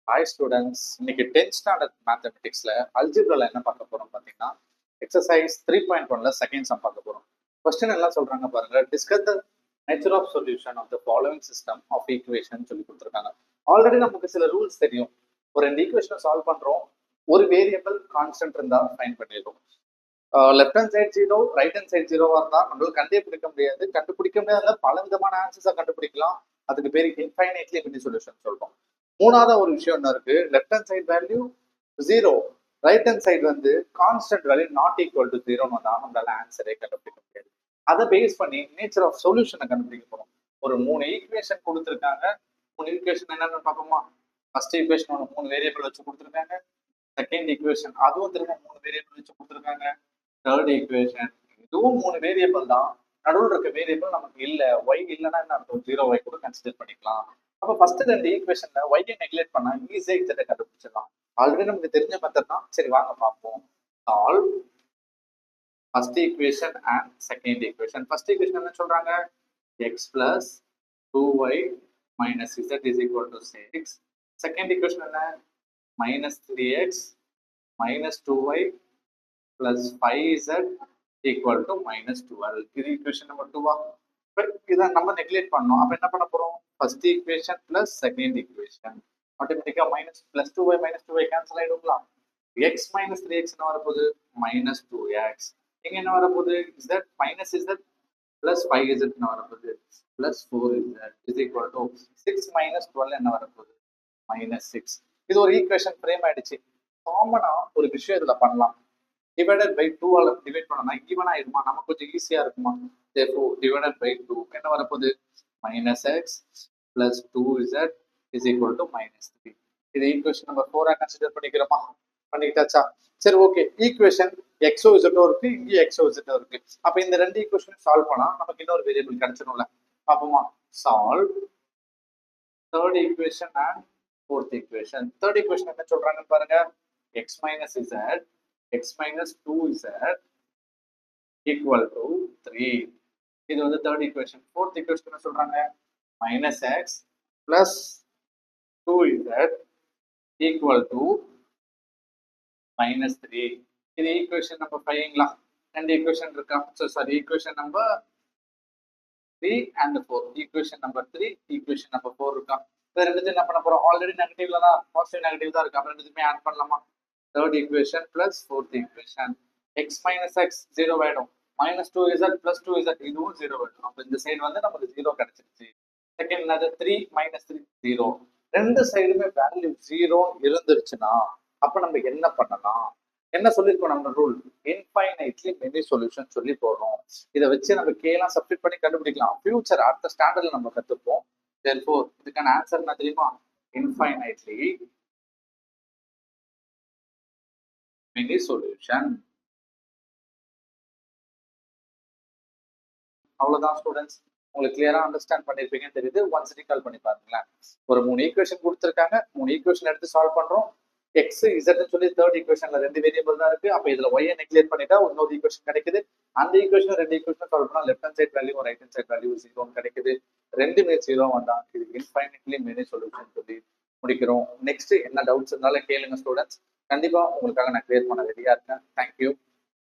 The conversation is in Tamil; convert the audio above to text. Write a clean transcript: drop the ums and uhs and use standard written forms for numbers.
ஹாய் ஸ்டூடெண்ட்ஸ், இன்னைக்கு 10th ஸ்டாண்டர்ட் மேத்தமெட்டிக்ஸ்ல அல்ஜிப்ரால என்ன பார்க்க போறோம் பார்த்தீங்கன்னா, எக்ஸசைஸ் 3.1ல செகண்ட் சம் பார்க்க போறோம். கொஸ்டின் எல்லாம் சொல்றாங்க பாருங்க. Discuss the nature of solution of the following system of equation சொல்லி கொடுத்துருக்காங்க. ஆல்ரெடி நமக்கு சில ரூல்ஸ் தெரியும். ஒரு ரெண்டு ஈக்குவேஷனை சால்வ் பண்றோம், ஒரு வேரியபிள் கான்ஸ்டன்ட் இருந்தா ஃபைன் பண்ணிடுறோம். Left hand side zero, right hand side ஜீரோவா இருந்தா நம்மளால கண்டுபிடிக்க முடியாத பல விதமான ஆன்சர்ஸா கண்டுபிடிக்கலாம். அதுக்கு பேரு இன்ஃபைனைட்லி மினி சொல்யூஷன் சொல்றோம். மூணாவது ஒரு விஷயம் என்ன இருக்கு, left hand side value zero, right hand side வந்து constant value not equal to ஜீரோன்னு வந்தா நம்மளால ஆன்சரே கண்டுபிடிக்க முடியாது. அதை பேஸ் பண்ணி நேச்சர் ஆஃப் சொல்யூஷனை கண்டுபிடிக்க போறோம். ஒரு 3 ஈக்குவேஷன் கொடுத்துருக்காங்க. 3 ஈக்குவேஷன் என்னன்னு பார்ப்போமா? ஃபர்ஸ்ட் ஈக்குவேஷன் ஒன்று 3 வேரியபிள் வச்சு கொடுத்துருக்காங்க. செகண்ட் ஈக்குவேஷன் அதுவும் திரும்ப 3 வேரியபிள் வச்சு கொடுத்துருக்காங்க. தேர்ட் ஈக்குவேஷன் இதுவும் 3 வேரியபிள் தான். நடுவில் இருக்க வேரியபிள் நமக்கு இல்ல, ஒய் இல்லைன்னா என்ன அர்த்தம், ஜீரோ ஒய் கூட கன்சிடர் பண்ணிக்கலாம். அப்ப ஃபர்ஸ்ட் ரெண்டு ஈக்குவேஷன்ல ஒய்யை நெக்லெக்ட் பண்ணா ஈஸியா இதை கண்டுபிடிச்சிடலாம். ஆல்ரெடி நமக்கு தெரிஞ்ச மெத்தட் தான். சரி வாங்க பார்ப்போம். Solve first equation and second equation. First equation என்ன சொல்றாங்க, X plus 2y minus z is equal to 6. Second equation என்ன, minus 3x minus 2y plus 5z equal to minus 12. இது ஈக்குவேஷன் நம்பர் 2. இதை நம்ம நெக்லெக்ட் பண்ணோம். அப்ப என்ன பண்ண போறோம், first equation plus second equation ஆட்டோமேட்டிக்கா மைனஸ் பிளஸ் 2y கேன்சல் ஆயிடுங்களா. x minus 3x என்ன வரப்போகுது, minus 2x. இங்க என்ன வரப்போகுது, z minus z plus 5z என்ன வரப்போகுது, plus 4z is equal to 6 minus 12 என்ன வரப்போகுது, minus 6. இது ஒரு ஈக்குவேஷன் ஃப்ரேம் ஆயிடுச்சு. காமனா ஒரு விஷயம் இதுல பண்ணலாம். டிவைடட் பை 2 ஆல டிவைட் பண்ணா ஈவன் ஆயிடுமா, நமக்கு கொஞ்சம் ஈஸியா இருக்குமா. therefore divided by 2 என்ன வரப்போகுது, minus x plus 2z is equal to minus 3. இது ஈக்குவேஷன் நம்பர் 4 கன்சிடர் பண்ணிக்கிறோமா, பண்ணிக்கிட்டாச்சா. சரி ஓகே, ஈக்குவேஷன் எக்ஸோ இசட்டோ இருக்கு, இங்கே எக்ஸோ இசட்டோ இருக்கு. அப்ப இந்த ரெண்டு ஈக்குவேஷன் சால்வ் பண்ணா நமக்கு இன்னொரு வேரியபிள் கிடைச்சிடும்ல. பாப்போமா, solve third equation and fourth equation. Third equation என்ன சொல்றாங்கன்னு பாருங்க, x minus z x minus 2z equal to 3. இது வந்து தேர்ட் ஈக்குவேஷன். ஃபோர்த் ஈக்குவேஷன் என்ன சொல்றாங்க, minus x plus 2z equal to minus 3. இது ஈக்குவேஷன் நம்பர் 5ங்களா. ரெண்டு ஈக்குவேஷன் இருக்கா, sorry equation number 3 and 4. Equation number 3 equation number 4 இருக்கா. இது ரெண்டு என்ன பண்ண போறோம், ஆல்ரெடி நெகட்டிவ்ல தான், பாசிட்டிவ் நெகட்டிவ் தான் இருக்கு. அப்ப ரெண்டுமே ஆட் பண்ணலாமா. Third equation plus fourth equation. x minus x 0 ஆயிடும், minus 2z plus 2z இதுவும் 0 ஆயிடும். அப்ப இந்த சைடு வந்து நமக்கு 0 கிடைச்சிருச்சு. செகண்ட் என்னது, 3 minus 3 0. ரெண்டு சைடுமே வேல்யூ 0 இருந்துருச்சுன்னா அப்ப நம்ம என்ன பண்ணலாம், என்ன சொல்லிருக்கோம் நம்ம ரூல், இன்ஃபைனைட்லி மெனி சொல்யூஷன் சொல்லி போடுறோம். இதை வச்சு நம்ம கேலாம் சப்ஸ்டிட் பண்ணி கண்டுபிடிக்கலாம். ஃபியூச்சர் அடுத்த ஸ்டாண்டர்ட்ல நம்ம கத்துப்போம். therefore இதுக்கான ஆன்சர் என்ன தெரியுமா, இன்ஃபைனைட்லி மெனி சொல்யூஷன். அவ்வளவுதான் ஸ்டூடெண்ட்ஸ், உங்களுக்கு கிளியரா அண்டர்ஸ்டாண்ட் பண்ணிருப்பீங்கன்னு தெரியுது. ஒன்ஸ் ரீகால் பண்ணி பாருங்களேன். ஒரு 3 ஈக்குவேஷன் கொடுத்துருக்காங்க, 3 ஈக்குவேஷன் எடுத்து சால்வ் பண்றோம். எக்ஸ் இசட்னு சொல்லி தேர்ட் ஈக்குவேஷன்ல ரெண்டு வேரியபிள் தான் இருக்கு. அப்ப இதுல ஒய்யை நெக்லெக்ட் பண்ணிட்டா இன்னொரு ஈக்குவேஷன் கிடைக்குது. அந்த ஈக்குவேஷன் ரெண்டு ஈக்குவேஷன் சால்வ் பண்ணா left hand side value right hand side value 0 கிடைக்குது. ரெண்டுமே 0 வந்தா இது இன்ஃபைனைட்லி மெனி சொல்யூஷன் சொல்லி முடிக்கிறோம். நெக்ஸ்ட் என்ன டவுட்ஸ் இருந்தாலும் கேளுங்க ஸ்டூடெண்ட்ஸ், கண்டிப்பா உங்களுக்காக நான் கிளியர் பண்ண ரெடியா இருக்கேன். தேங்க்யூ.